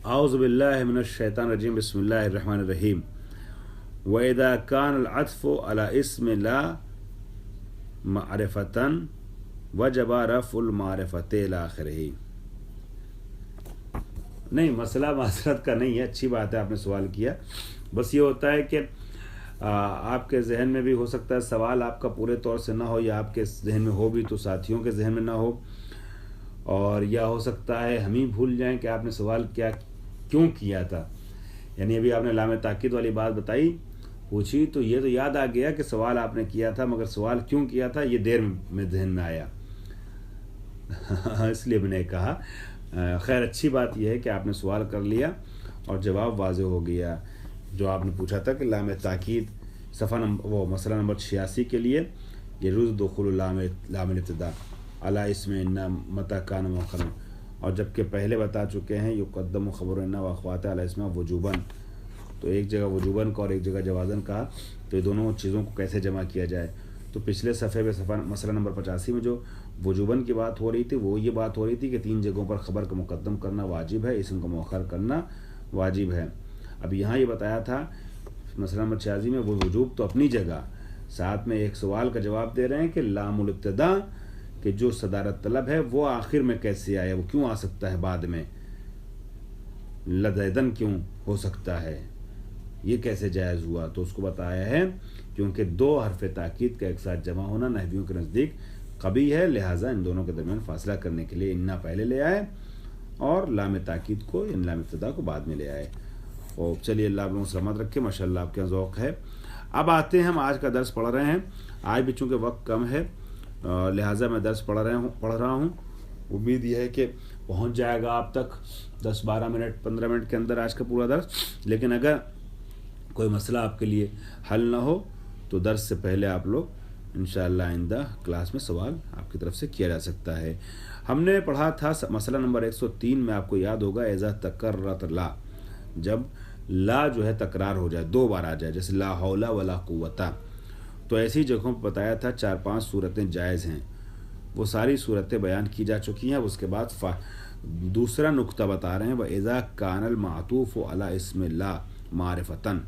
अऊज़ु बिल्लाहि मिनश शैतानिर रजीम बिस्मिल्लाहिर रहमानिर रहीम व इज़ा कानल अत्फ़ु अला इस्मि ला मारिफ़तन वजबा रफ़ुल मारिफ़ति इला आख़िरिही। नहीं, मसला मासरत का नहीं है, अच्छी बात है आपने सवाल किया। बस ये होता है कि आपके जहन में भी हो सकता है सवाल आपका पूरे तौर से ना हो, या आपके जहन में हो भी तो साथियों के जहन में ना हो, और या हो सकता है हम ही भूल जाएं कि आपने सवाल क्या क्यों किया था। यानी अभी आपने लामे ताकीद वाली बात बताई, पूछी, तो ये तो याद आ गया कि सवाल आपने किया था, मगर सवाल क्यों किया था ये देर में जहन में आया इसलिए मैंने कहा। खैर, अच्छी बात यह है कि आपने सवाल कर लिया और जवाब वाज़ेह हो गया। जो आपने पूछा था कि लामे ताकीद सफ़ा मसला नंबर 86 के लिए यजुज़ु दुख़ूलु लामिल इब्तिदा अला इस्मि इन्ना मता कान मुअख़्ख़रन, और जबकि पहले बता चुके हैं युक़द्दमु ख़बरु इन्ना व अख़वातुहा अला इस्मिहा वुजूबन, तो एक जगह वजूबन का और एक जगह जवाज़न कहा, तो ये दोनों चीज़ों को कैसे जमा किया जाए। तो पिछले सफ़े में सफ़ा मसला नंबर 85 में जो वजूबन की बात हो रही थी, वो ये बात हो रही थी कि 3 जगहों पर ख़बर का मुक़द्दम करना वाजिब है, इसम का मुअख़्ख़र करना वाजिब है। अब यहाँ ये बताया था मसला नंबर 86 में वो वजूब तो अपनी जगह, साथ में एक सवाल का जवाब दे रहे हैं कि लामुल इब्तिदा कि जो सदारत तलब है वो आखिर में कैसे आया, वो क्यों आ सकता है बाद में, लदैदन क्यों हो सकता है, ये कैसे जायज़ हुआ। तो उसको बताया है क्योंकि 2 हरफ ताकीद का एक साथ जमा होना नहवियों के नज़दीक कभी है, लिहाजा इन दोनों के दरमियान फासला करने के लिए इन्ना पहले ले आए और लाम ताकीद को इन लाम इब्तिदा को बाद में ले आए। और चलिए, अल्लाह आप लोगों को सलामत रखे, माशाअल्लाह आपके यहाँ ज़ौक़ है। अब आते हैं, हम आज का दर्स पढ़ रहे हैं। आज भी चूँकि वक्त कम है लिहाजा मैं दर्स पढ़ रहा हूँ। उम्मीद यह है कि पहुँच जाएगा आप तक 10-12 मिनट 15 मिनट के अंदर आज का पूरा दर्स। लेकिन अगर कोई मसला आपके लिए हल ना हो तो दर्स से पहले आप लोग इंशाअल्लाह आइंदा क्लास में सवाल आपकी तरफ से किया जा सकता है। हमने पढ़ा था मसला नंबर 103 में, आपको याद होगा, इज़ा तकर्ररत ला, जब ला जो है तकरार हो जाए, 2 बार आ जाए, जैसे ला हौला वला कुव्वता, तो ऐसी जगहों पर बताया था 4-5 सूरतें जायज़ हैं। वो सारी सूरतें बयान की जा चुकी हैं। उसके बाद दूसरा नुक्ता बता रहे हैं, व इज़ा कानल मातूफ़ अला इस्मि ला मारिफ़तन,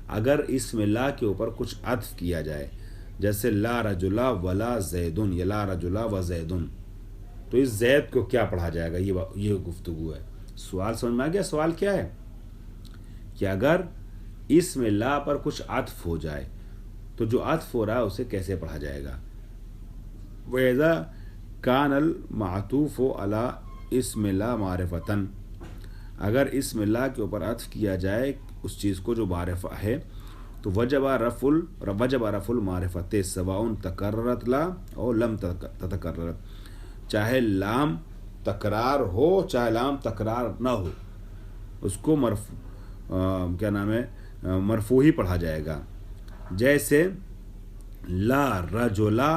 अगर इस्म ला के ऊपर कुछ अत्फ़ किया जाए, जैसे ला रजुला वला ज़ैदुन या ला रजुला व ज़ैदुन, तो इस ज़ैद को क्या पढ़ा जाएगा, ये गुफ्तगू है। सवाल समझ में आ गया? सवाल क्या है कि अगर इस्म ला पर कुछ अत्फ़ हो जाए तो जो अत्फ़ हो रहा है उसे कैसे पढ़ा जाएगा। वैज़ा कानल मातूफ़ अला इस्म ला मारिफ़तन, अगर इस्म ला के ऊपर अत्फ़ किया जाए उस चीज़ को जो मारिफ़ा है, तो वजबा रफ़ुल मारिफ़त सवाउन तकर्ररत ला और लम ततकर्रर, चाहे लाम तकरार हो चाहे लाम तकरार ना हो, उसको मरफू ही पढ़ा जाएगा। जैसे ला रजुला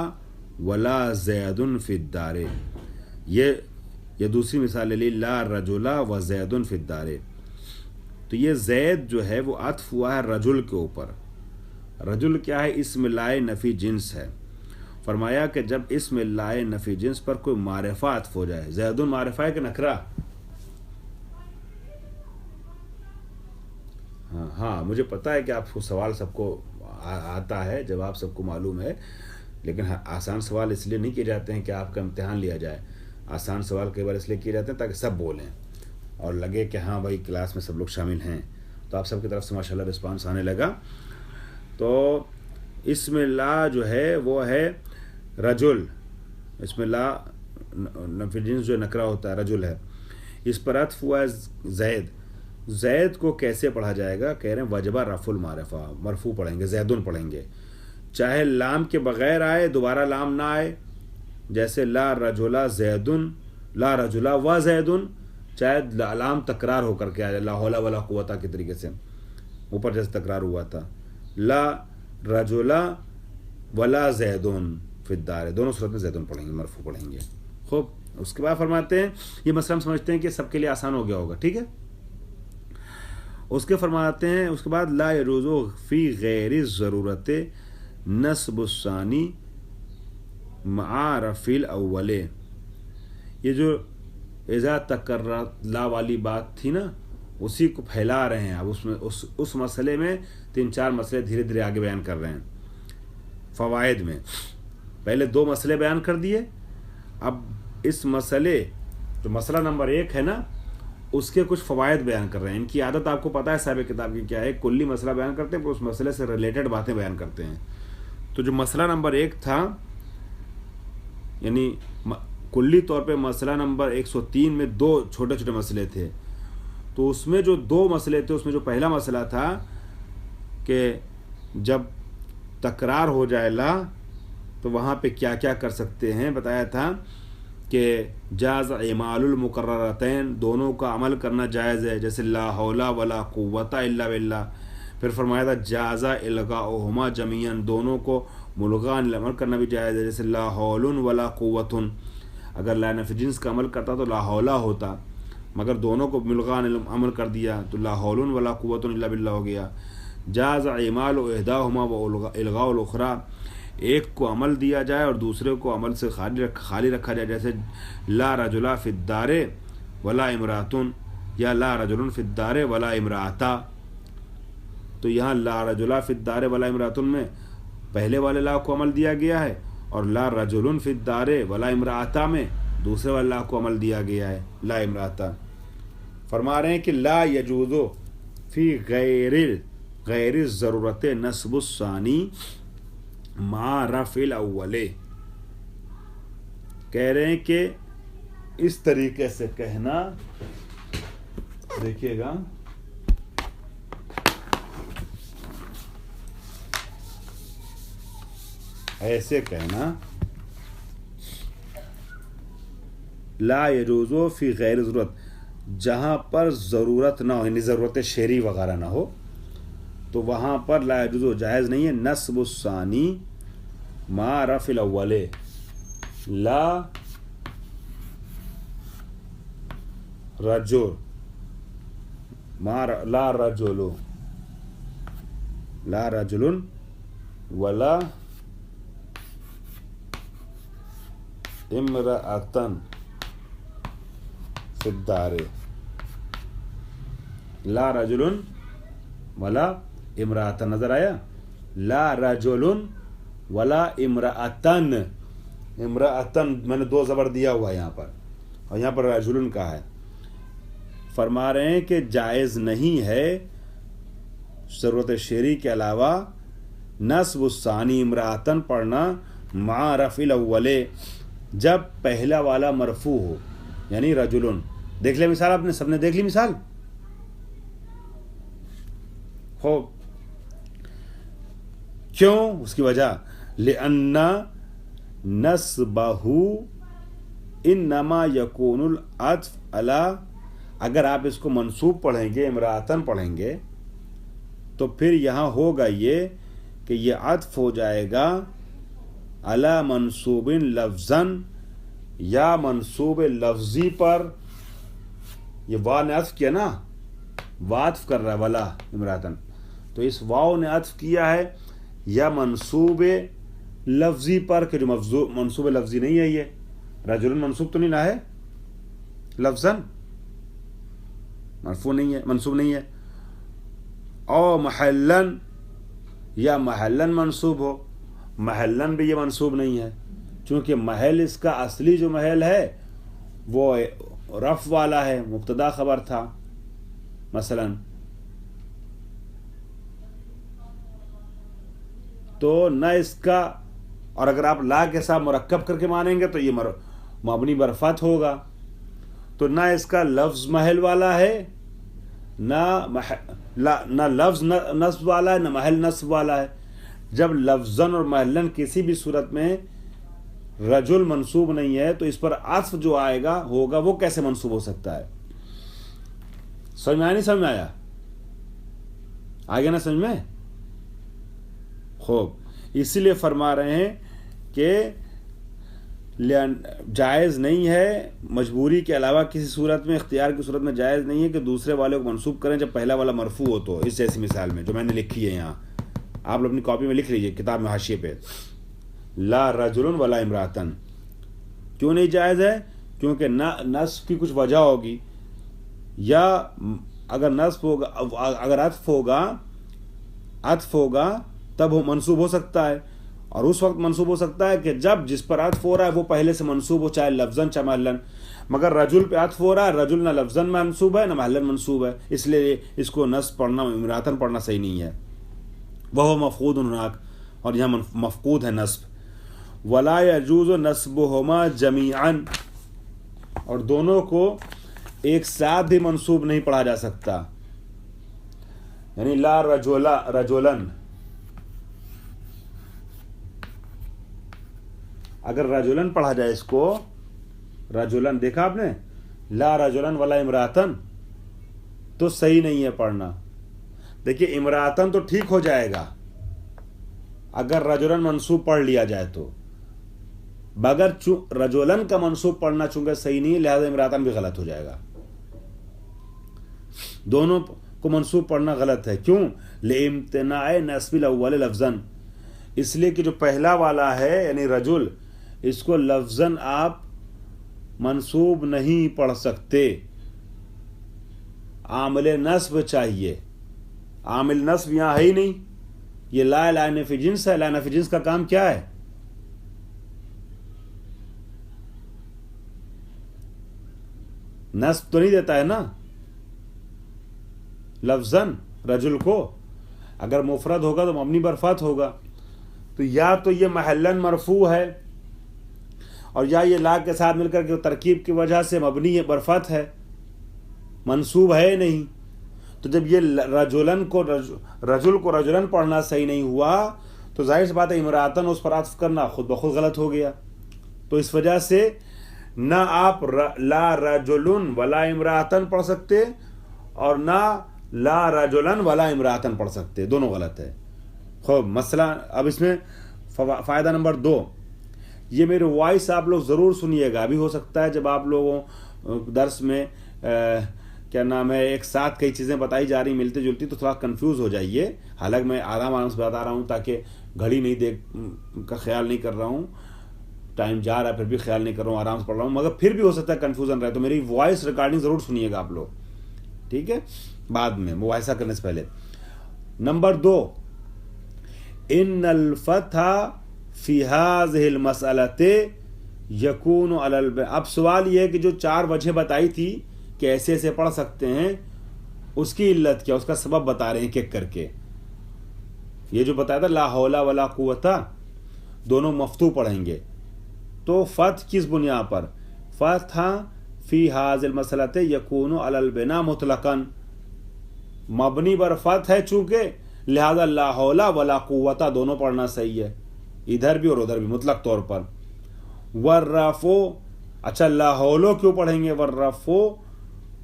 वला ज़ैदुन फ़िद्दारे, ये दूसरी मिसाल ले ली, ला रजुला व ज़ैदुन फ़िद्दारे, तो ये ज़ैद जो है वो अत्फ़ हुआ है रजुल के ऊपर। रजुल क्या है? इस्म लाए नफ़ी जिन्स है। फरमाया कि जब इस्म लाए नफ़ी जिन्स पर कोई मारिफ़ा अत्फ़ हो जाए, ज़ैदुन मारिफ़ा है कि नकरा? हाँ, मुझे पता है कि आपको सवाल सबको आता है, जवाब सबको मालूम है, लेकिन आसान सवाल इसलिए नहीं किए जाते हैं कि आपका इम्तिहान लिया जाए। आसान सवाल कई बार इसलिए किए जाते हैं ताकि सब बोलें और लगे कि हाँ भाई क्लास में सब लोग शामिल हैं। तो आप सबकी तरफ से माशाल्लाह रिस्पांस आने लगा। तो इसमें ला जो है वो है रजुल, इसमें ला नफिजिन्स जो नकरा होता है रजुल है, इस पर अत्फ़ हुआ है ज़ैद। ज़ैद को कैसे पढ़ा जाएगा? कह रहे हैं वजबा रफ़ुल मारिफ़ा, मरफू पढ़ेंगे, ज़ैदुन पढ़ेंगे, चाहे लाम के बग़ैर आए, दोबारा लाम ना आए, जैसे ला रजुला ज़ैदुन, ला रजुला व ज़ैदुन, चाहे लाम तकरार होकर के आए, ला हौला वला कुव्वता के तरीके से ऊपर जैसे तकरार हुआ था, ला रजुला वला ज़ैदुन फ़िद्दार, दोनों सूरत में ज़ैदुन पढ़ेंगे, मरफू पढ़ेंगे। खूब, उसके बाद फरमाते हैं, ये मसला हम समझते हैं कि सबके लिए आसान हो गया होगा, ठीक है। उसके फरमाते हैं, उसके बाद ला यजूज़ु फ़ी गैरि ज़रूरत नस्बुस्सानी मआ रफ़िल अव्वले, ये जो इज़ा तकर्ररत ला वाली बात थी ना, اسی کو پھیلا رہے ہیں. اب اس میں اس مسئلے میں 3-4 مسئلے دھیرے دھیرے آگے بیان کر رہے ہیں. فوائد میں پہلے 2 مسئلے بیان کر دیے. اب اس مسئلے جو مسئلہ نمبر 1 ہے نا اس کے کچھ فوائد بیان کر رہے ہیں. ان کی عادت آپ کو پتہ ہے صاحب کتاب کی کیا ہے, کلی مسئلہ بیان کرتے ہیں پھر اس مسئلے سے ریلیٹڈ باتیں بیان کرتے ہیں. تو جو مسئلہ نمبر 1 تھا, یعنی کلی طور پہ مسئلہ نمبر 103 میں 2 چھوٹے چھوٹے مسئلے تھے. تو اس میں جو 2 مسئلے تھے اس میں جو پہلا مسئلہ تھا کہ جب تکرار ہو جائے لا تو وہاں پہ کیا کیا کر سکتے ہیں, بتایا تھا کہ جاز اعمال المقررتین, دونوں کا عمل کرنا جائز ہے, جیسے لا حول ولا قوت الا باللہ. پھر فرمایا تھا جاز الغاؤہما جمیعا, دونوں کو ملغان عمل کرنا بھی جائز ہے, جیسے لا حول ولا قوت. اگر لا نفی جنس کا عمل کرتا تو لا حول ہوتا, مگر دونوں کو ملغان عمل کر دیا تو لا حول ولا قوت الا باللہ ہو گیا. جاز اعمال احداہما و الغاء الاخری, ایک کو عمل دیا جائے اور دوسرے کو عمل سے خالی رکھا جائے, جیسے لا رجل فی الدار ولا امراتن, یا لا رجل فی الدار ولا امراتا. تو یہاں لا رجل فی الدار ولا امراتن میں پہلے والے لا کو عمل دیا گیا ہے, اور لا رجل فی الدار ولا امراتا میں دوسرے والے لا کو عمل دیا گیا ہے, لا امراتا. فرما رہے ہیں کہ لا یجوز فی غیر ضرورت نصب الثانی مع رفع الاول. کہہ رہے ہیں کہ اس طریقے سے کہنا, دیکھیے گا ایسے کہنا, لا یجوز فی غیر ضرورت, جہاں پر ضرورت نہ ہو, یعنی ضرورت شعری وغیرہ نہ ہو تو وہاں پر لا یجوز, جائز نہیں ہے, نصب الثانی مع رفع الاول. لا رجل لا رجل لا رجل ولا امرأتن فی الدار, لا رجل ولا امرأتن, نظر آیا, لا رجل ولا امرأتن, امرأتن میں نے 2 زبر دیا ہوا ہے یہاں پر, اور یہاں پر رجل کا ہے. فرما رہے ہیں کہ جائز نہیں ہے ضرورت شعری کے علاوہ نصب الثانی امرأتن پڑھنا مع رفع الاول, جب پہلا والا مرفوع ہو, یعنی رجلن. دیکھ لیں مثال, آپ نے سب نے دیکھ لی مثال. خوب, کیوں, اس کی وجہ لأن نصبہ انما یکون العطف علی, اگر آپ اس کو منصوب پڑھیں گے, امرأتن پڑھیں گے, تو پھر یہاں ہوگا یہ کہ یہ عطف ہو جائے گا علی منصوب لفظاً, یا منصوب لفظی پر. یہ واو نے عطف کیا نا, واطف کر رہا ہے ولا امرأتن, تو اس واو نے عطف کیا ہے یا منصوب لفظی پر, کہ جو منصوب لفظی نہیں ہے, یہ رجل منصوب تو نہیں نہ ہے, لفظاً مرفوع نہیں ہے, منصوب نہیں ہے. او محلن, یا محلن منصوب ہو, محلن بھی یہ منصوب نہیں ہے, چونکہ محل اس کا اصلی جو محل ہے وہ رفع والا ہے, مبتدا خبر تھا مثلا. تو نہ اس کا, اور اگر آپ لا کے ساتھ مرکب کر کے مانیں گے تو یہ مبنی برفت ہوگا. تو نہ اس کا لفظ محل والا ہے, نہ لفظ نصب والا ہے, نہ محل نصب والا ہے. جب لفظاً اور محلن کسی بھی صورت میں رجل منصوب نہیں ہے تو اس پر عطف جو آئے گا ہوگا وہ کیسے منصوب ہو سکتا ہے؟ سمجھ میں آیا نہیں سمجھ میں آیا؟ آگے نا سمجھ میں. خوب, اسی لیے فرما رہے ہیں کہ جائز نہیں ہے مجبوری کے علاوہ کسی صورت میں, اختیار کی صورت میں جائز نہیں ہے کہ دوسرے والے کو منصوب کریں جب پہلا والا مرفوع ہو. تو اس جیسی مثال میں جو میں نے لکھی ہے یہاں, آپ اپنی کاپی میں لکھ لیجئے کتاب میں حاشیے پہ, لا رجل ولا امراتن. کیوں نہیں جائز ہے؟ کیونکہ نصب کی کچھ وجہ ہوگی, یا अगर नस्ब होगा, अगर अत्फ होगा तब वो मंसूब हो सकता है, और उस वक्त मंसूब हो सकता है कि जब जिस पर अत्फ हो रहा है वो पहले से मंसूब हो, चाहे लफ्ज़न चाहे महल्लन। मगर रजुल पे अत्फ हो रहा है, रजुल ना लफ्ज़न मंसूब है ना महल्लन मंसूब है, इसलिए इसको नस्ब पढ़ना, इमरातन पढ़ना सही नहीं है। वह मफ़क़ूद हुनाक, और यहाँ मफ़क़ूद है नस्ब। वला यजूज़ नस्बुहुमा जमीअन, और दोनों को एक साथ भी मंसूब नहीं पढ़ा जा सकता। यानी ला रजुला रजुलन, अगर रजुलन पढ़ा जाए इसको, रजुलन देखा आपने, ला रजुलन वला इमरातन, तो सही नहीं है पढ़ना। देखिए इमरातन तो ठीक हो जाएगा अगर रजुलन मंसूब पढ़ लिया जाए तो, मगर रजुलन का मंसूब पढ़ना चूंकि सही नहीं है, लिहाजा इमरातन भी गलत हो जाएगा। दोनों को मंसूब पढ़ना गलत है। क्यों? लिइम्तिनाए नस्बिल अव्वल लफ्ज़न, इसलिए कि जो पहला वाला है यानी रजुल, इसको लफ्ज़न आप मंसूब नहीं पढ़ सकते, आमिल नस्ब चाहिए। आमिल नस्ब यहाँ है ही नहीं, ये ला नफी जिन्स है। ला नफी जिन्स का काम क्या है? नस्ब तो नहीं देता है ना लफ्ज़न रजुल को। अगर मुफरद होगा तो मबनी बरफत होगा, तो या तो ये महल्लन मरफू है, और या ये ला के साथ मिलकर के तरकीब की वजह से मबनी बरफत है, मंसूब है नहीं। तो जब ये रजुलन को रजुल को रजुलन पढ़ना सही नहीं हुआ, तो जाहिर सी बात है इमरातन उस पर आत्फ करना खुद ब खुद गलत हो गया। तो इस वजह से ना आप ला रजुलन वला इमरातन पढ़ सकते, और ना ला रजुलन वला इमरातन पढ़ सकते, दोनों गलत है। खूब मसला, अब इसमें फ़ायदा नंबर 2, ये मेरे वॉइस आप लोग ज़रूर सुनिएगा। अभी हो सकता है जब आप लोगों दर्स में क्या नाम है, एक साथ कई चीज़ें बताई जा रही मिलती जुलती, तो थोड़ा कंफ्यूज हो जाइए। हालांकि मैं आराम से बता रहा हूँ ताकि घड़ी नहीं देख का ख्याल नहीं कर रहा हूँ, टाइम जा रहा है फिर भी ख्याल नहीं कर रहा हूँ, आराम से पढ़ रहा हूँ, मगर फिर भी हो सकता है कन्फ्यूज़न रहे। तो मेरी वॉइस रिकॉर्डिंग ज़रूर सुनिएगा आप लोग, ठीक है, बाद में मुआयसा करने से पहले। नंबर 2, इन्नल फतहा फी हाज़िहिल मसअलते यकूनु अलल। अब सवाल यह है कि जो 4 वजह बताई थी कि ऐसे ऐसे पढ़ सकते हैं, उसकी इल्लत क्या, उसका सबब बता रहे हैं एक करके। ये जो बताया था ला हौला वला कुव्वता, दोनों मफ्तू पढ़ेंगे, तो फत किस बुनियाद पर? फतहा फी हाज़िल मसअलते यकूनु अलल बिना मुतलकन, मबनी बर फत है चूंकि, लिहाजा ला हौला वला कुव्वता दोनों पढ़ना सही है, इधर भी और उधर भी मुतलक तौर पर। वर्रफो, अच्छा ला हौलो क्यों पढ़ेंगे? वर्रफो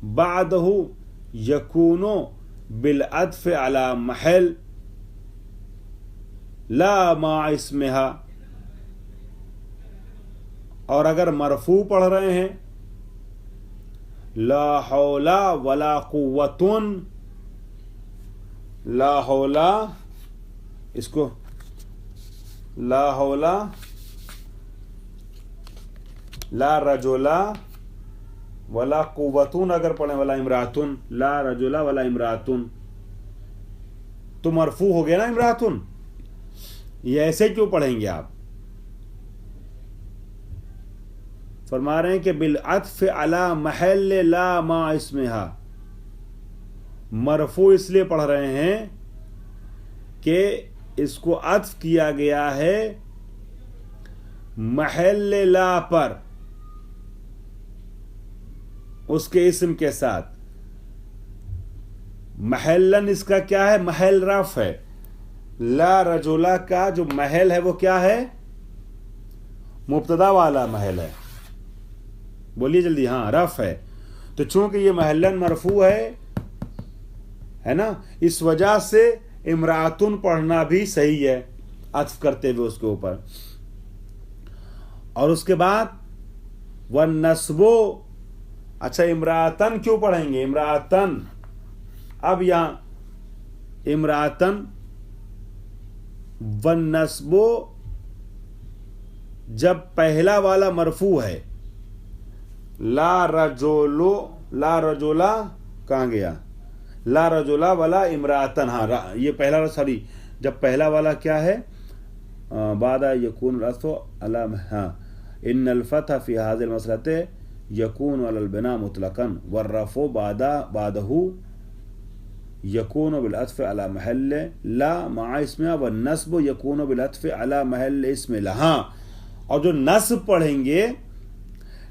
बादहु यकूनो बिल अत्फ अला महल ला मा इस्मिहा, और अगर मरफू पढ़ रहे हैं ला हौला वला कुव्वतुन, ला हौला, इसको ला हौला ला रजुला वला कुव्वतुन अगर पढ़े, वला इमरातुन, ला रजुला वला इमरातुन, तो मरफू हो गया ना इमरातुन। ये ऐसे क्यों पढ़ेंगे आप? फरमा रहे हैं कि बिल अत्फ अला महल ला मा इस्मिहा, मरफू इसलिए पढ़ रहे हैं कि इसको अत्फ किया गया है महल ला पर, उसके इस्म के साथ। महलन इसका क्या है? महल रफ है। ला रजुला का जो महल है वो क्या है? मुब्तदा वाला महल है, बोलिए जल्दी। हाँ, रफ है। तो चूंकि ये महलन मरफू है ना, इस वजह से इमरातुन पढ़ना भी सही है अत्फ करते हुए उसके ऊपर। और उसके बाद वन नस्बो, अच्छा इमरातन क्यों पढ़ेंगे? इमरातन, अब यहां इमरातन वन नस्बो, जब पहला वाला मरफू है, ला रजोलो, ला रजोला कहां गया? لا رجلا ولا امراتن. ہاں یہ پہلا سوری جب پہلا والا کیا ہے بعد یکون العطف علی ہاں ان الفتح فی هذه المسألة یکون علی البناء مطلقا والرفع بعده یکون بالعطف علی محل لا مع اسمها والنصب یکون بالعطف علی محل اسم لا. ہاں اور جو نصب پڑھیں گے,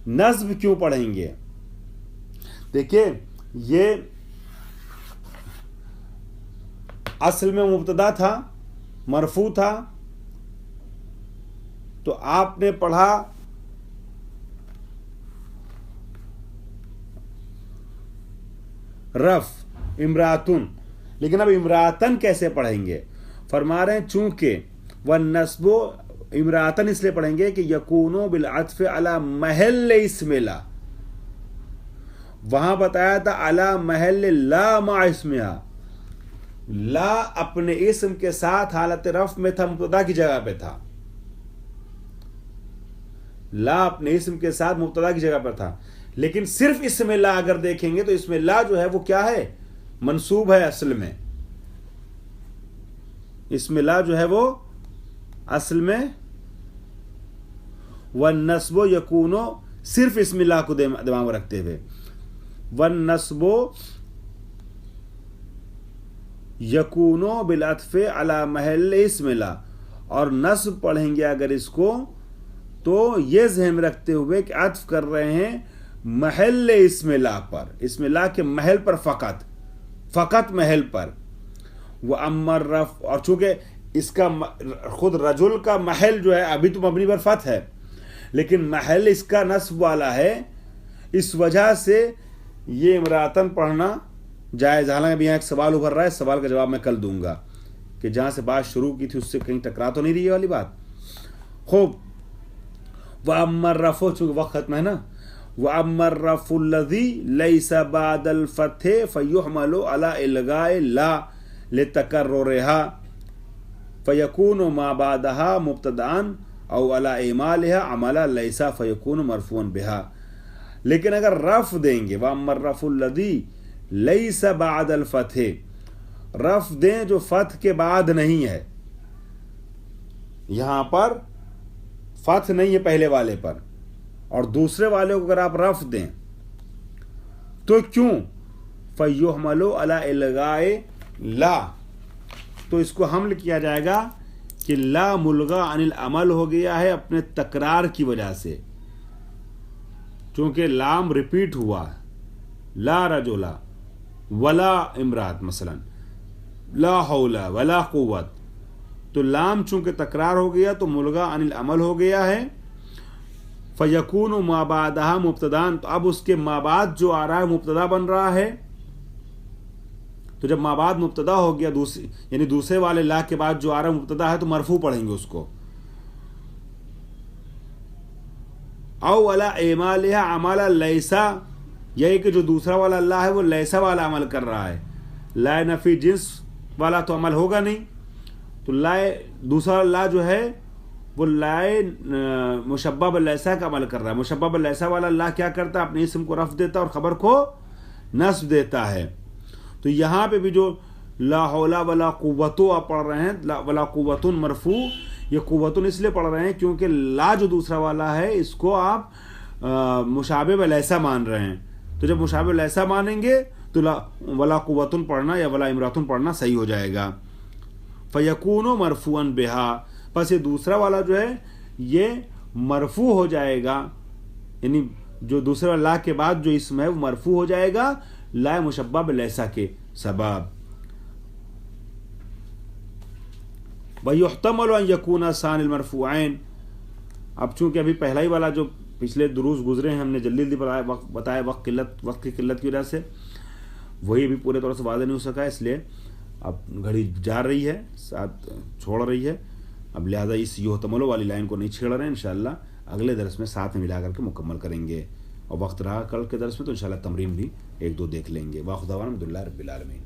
نصب کیوں پڑھیں گے؟ دیکھیں یہ اصل میں مبتدا تھا, مرفوع تھا, تو آپ نے پڑھا رف امراتن, لیکن اب امراتن کیسے پڑھیں گے؟ فرما رہے ہیں چونکہ والنصب امراتن اس لیے پڑھیں گے کہ یکونو بالعطف علی محل اسم لا, وہاں بتایا تھا علی محل لا مع اسمها, لا اپنے اسم کے ساتھ حالت رفع میں تھا, مبتدا کی جگہ پہ تھا. لا اپنے اسم کے ساتھ مبتدا کی جگہ پر تھا, لیکن صرف اسم لا اگر دیکھیں گے تو اسم لا جو ہے وہ کیا ہے؟ منصوب ہے اصل میں. اسم لا جو ہے وہ اصل میں والنصب یکونو صرف اسم لا کو دماغ میں رکھتے ہوئے والنصب یکونو بالعطف علی محل اسم لا, اور نصب پڑھیں گے اگر اس کو تو یہ ذہن میں رکھتے ہوئے کہ عطف کر رہے ہیں محل اسم لا پر, اسم لا کے محل پر, فقط محل پر. وَأَمَّا الرَّفْعُ, اور چونکہ اس کا خود رجل کا محل جو ہے ابھی تو مبنی پر فتح ہے, لیکن محل اس کا نصب والا ہے, اس وجہ سے یہ امراتن پڑھنا جائز. حالانکہ ابھی یہاں ایک سوال ابھر رہا ہے, سوال کا جواب میں کل دوں گا کہ جہاں سے بات شروع کی تھی اس سے کہیں ٹکرا تو نہیں رہی والی بات. خوب. وَأَمَّا الرَّفْعُ, چونکہ وقت ختم ہے نا, وَأَمَّا الرَّفْعُ الَّذِي لَيْسَ بَعْدَ الْفَتْحِ فَيُحْمَلُ عَلَى إِلْغَاءِ لَا لِتَكَرُّرِهَا فَيَكُونُ مَا بَعْدَهَا مُبْتَدَأً أَوْ عَلَى إِعْمَالِهَا عَمَلَ لَيْسَ فَيَكُونُ مَرْفُوعًا بِهَا. لیکن اگر رفع دیں گے وَأَمَّا الرَّفْعُ الَّذِي لَيْسَ بَعْدَ الْفَتْحِ, رفع دیں جو فتح کے بعد نہیں ہے, یہاں پر فتح نہیں ہے پہلے والے پر, اور دوسرے والے کو اگر آپ رفع دیں تو کیوں؟ فَيُحْمَلُ عَلَى إِلْغَاءِ لَا, تو اس کو حمل کیا جائے گا کہ لا ملغا عن العمل ہو گیا ہے اپنے تکرار کی وجہ سے, چونکہ لام ریپیٹ ہوا, لا رجلا ولا امرات مثلا لا حول ولا قوت, تو لام چونکہ تکرار ہو گیا تو ملغا عن العمل ہو گیا ہے. فَيَكُونُ مَا بَعْدَهَا مُبْتَدَأً, تو اب اس کے ما بعد جو آ رہا ہے مبتدا بن رہا ہے, تو جب ما بعد مبتدا ہو گیا یعنی دوسرے والے لا کے بعد جو آ رہا ہے مبتدا ہے تو مرفوع پڑھیں گے اس کو. او علی اعمالها عمل لیسا, یہی کہ جو دوسرا والا اللہ ہے وہ لیسا والا عمل کر رہا ہے, لا نفی جنس والا تو عمل ہوگا نہیں, تو لا دوسرا لا جو ہے وہ لائے مشبہ باللیسا کا عمل کر رہا ہے. مشبہ باللیسا والا اللہ کیا کرتا ہے؟ اپنے اسم کو رفع دیتا ہے اور خبر کو نصب دیتا ہے. تو یہاں پہ بھی جو لا حول ولا قوتو آپ پڑھ رہے ہیں, ولا قوتن مرفوع, یہ قوتن اس لیے پڑھ رہے ہیں کیونکہ لا جو دوسرا والا ہے اس کو آپ مشابہ باللیسا مان رہے ہیں. تو جب مشابہ باللیسا مانیں گے تو ولا قوتن پڑھنا یا ولا امراتن پڑھنا صحیح ہو جائے گا. فَيَكُونُ مَرْفُوعًا بِهَا, پس یہ دوسرا والا جو ہے یہ مرفوع ہو جائے گا, یعنی جو دوسرے والا لا کے بعد جو اسم ہے وہ مرفوع ہو جائے گا لا مشبہ باللیسا کے سبب. وَيُحْتَمَلُ أَن يَكُونَ ثَانِي الْمَرْفُوعَيْنِ, اب چونکہ ابھی پہلا ہی والا جو پچھلے دروس گزرے ہیں ہم نے جلدی بتایا وقت کی قلت کی وجہ سے, وہی ابھی پورے طور سے واضح نہیں ہو سکا, اس لیے اب گھڑی جا رہی ہے ساتھ چھوڑ رہی ہے, اب لہذا اس یحتملو والی لائن کو نہیں چھیڑ رہے ہیں. انشاءاللہ اگلے درس میں ساتھ میں ملا کر کے مکمل کریں گے, اور وقت رہا کل کے درس میں تو انشاءاللہ تمرین بھی ایک دو دیکھ لیں گے. واخر دعوانا الحمدللہ رب العالمین.